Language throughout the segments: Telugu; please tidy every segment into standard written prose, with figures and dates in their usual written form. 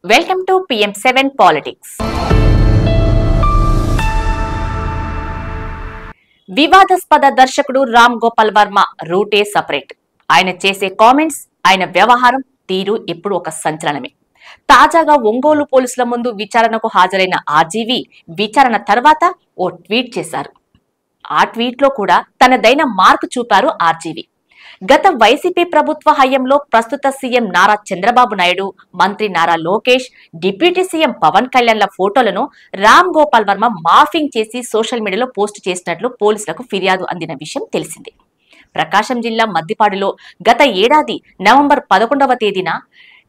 Welcome to PM7 politics. వివాదాస్పద దర్శకుడు రామ్ గోపాల్ వర్మ రూటే సపరేట్. ఆయన చేసే కామెంట్స్, ఆయన వ్యవహారం తీరు ఎప్పుడు ఒక సంచలనమే. తాజాగా ఒంగోలు పోలీసుల ముందు విచారణకు హాజరైన ఆర్జీవి విచారణ తర్వాత ఓ ట్వీట్ చేశారు. ఆ ట్వీట్ లో కూడా తనదైన మార్కు చూపారు ఆర్జీవి. గత వైసీపీ ప్రభుత్వ హయాంలో ప్రస్తుత సీఎం నారా చంద్రబాబు నాయుడు, మంత్రి నారా లోకేష్, డిప్యూటీ సీఎం పవన్ కళ్యాణ్ల ఫోటోలను రామ్ గోపాల్ వర్మ మార్ఫింగ్ చేసి సోషల్ మీడియాలో పోస్టు చేసినట్లు పోలీసులకు ఫిర్యాదు అందిన విషయం తెలిసిందే. ప్రకాశం జిల్లా మద్దిపాడులో గత ఏడాది నవంబర్ 11వ తేదీన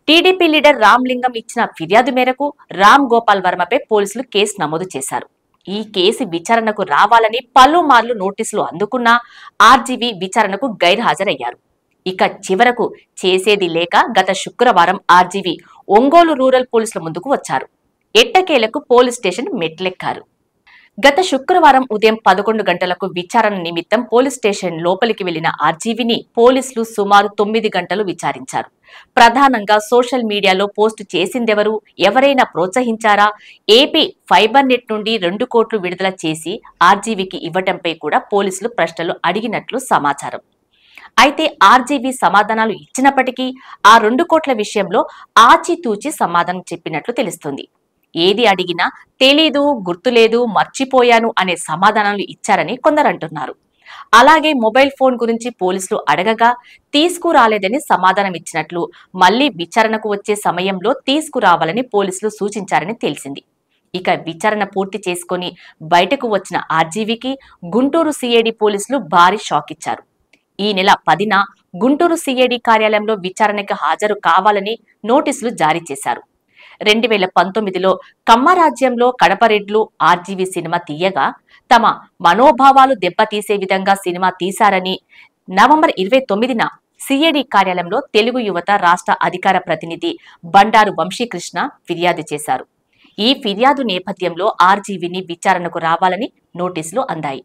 టీడీపీ లీడర్ రామ్లింగం ఇచ్చిన ఫిర్యాదు మేరకు రామ్ గోపాల్ వర్మపై పోలీసులు కేసు నమోదు చేశారు. ఈ కేసు విచారణకు రావాలని పలుమార్లు నోటీసులు అందుకున్నా ఆర్జీవి విచారణకు గైర్హాజరయ్యారు. ఇక చివరకు చేసేది లేక గత శుక్రవారం ఆర్జీవి ఒంగోలు రూరల్ పోలీసుల ముందుకు వచ్చారు. ఎట్టకేలకు పోలీస్ స్టేషన్ మెట్లెక్కారు. గత శుక్రవారం ఉదయం 11 గంటలకు విచారణ నిమిత్తం పోలీస్ స్టేషన్ లోపలికి వెళ్లిన ఆర్జీవిని పోలీసులు సుమారు 9 గంటలు విచారించారు. ప్రధానంగా సోషల్ మీడియాలో పోస్టు చేసిందెవరు, ఎవరైనా ప్రోత్సహించారా, ఏపీ ఫైబర్ నెట్ నుండి 2 కోట్లు విడుదల చేసి ఆర్జీవికి ఇవ్వటంపై కూడా పోలీసులు ప్రశ్నలు అడిగినట్లు సమాచారం. అయితే ఆర్జీవి సమాధానాలు ఇచ్చినప్పటికీ ఆ 2 కోట్ల విషయంలో ఆచితూచి సమాధానం చెప్పినట్లు తెలుస్తుంది. ఏది అడిగినా తెలీదు, గుర్తులేదు, మర్చిపోయాను అనే సమాధానాలు ఇచ్చారని కొందరు అంటున్నారు. అలాగే మొబైల్ ఫోన్ గురించి పోలీసులు అడగగా తీసుకురాలేదని సమాధానం ఇచ్చినట్లు, మళ్లీ విచారణకు వచ్చే సమయంలో తీసుకురావాలని పోలీసులు సూచించారని తెలిసింది. ఇక విచారణ పూర్తి చేసుకుని బయటకు వచ్చిన ఆర్జీవికి గుంటూరు సిఐడి పోలీసులు భారీ షాక్ ఇచ్చారు. ఈ నెల 10న గుంటూరు సిఐడి కార్యాలయంలో విచారణకు హాజరు కావాలని నోటీసులు జారీ చేశారు. 2019లో కమ్మరాజ్యంలో కడపరెడ్లు ఆర్జీవి సినిమా తీయగా తమ మనోభావాలు దెబ్బతీసే విధంగా సినిమా తీశారని నవంబర్ 29న సిఐడి కార్యాలయంలో తెలుగు యువత రాష్ట్ర అధికార ప్రతినిధి బండారు వంశీకృష్ణ ఫిర్యాదు చేశారు. ఈ ఫిర్యాదు నేపథ్యంలో ఆర్జీవిని విచారణకు రావాలని నోటీసులు అందాయి.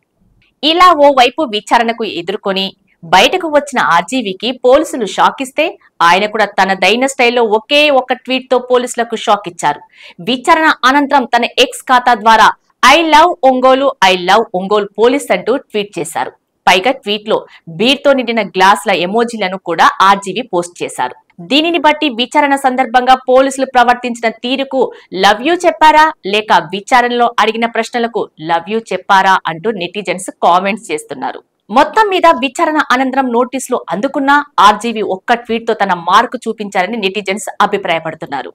ఇలా ఓవైపు విచారణకు ఎదుర్కొని బయటకు వచ్చిన ఆర్జీవికి పోలీసులు షాక్ ఇస్తే ఆయన కూడా తనదైన స్టైల్లో ఒకే ఒక ట్వీట్ తో పోలీసులకు షాక్ ఇచ్చారు. విచారణ అనంతరం తన ఎక్స్ ఖాతా ద్వారా ఐ లవ్ ఒంగోలు పోలీస్ అంటూ ట్వీట్ చేశారు. పైగా ట్వీట్ లో బీర్ తో నిండిన గ్లాసుల ఎమోజీలను కూడా ఆర్జీవి పోస్ట్ చేశారు. దీనిని బట్టి విచారణ సందర్భంగా పోలీసులు ప్రవర్తించిన తీరుకు లవ్ యూ చెప్పారా, లేక విచారణలో అడిగిన ప్రశ్నలకు లవ్ యూ చెప్పారా అంటూ నెటిజన్స్ కామెంట్స్ చేస్తున్నారు. మొత్తం మీద విచారణ అనంతరం నోటీసులు అందుకున్న ఆర్జీవి ఒక్క ట్వీట్ తో తన మార్కు చూపించారని నెటిజన్స్ అభిప్రాయపడుతున్నారు.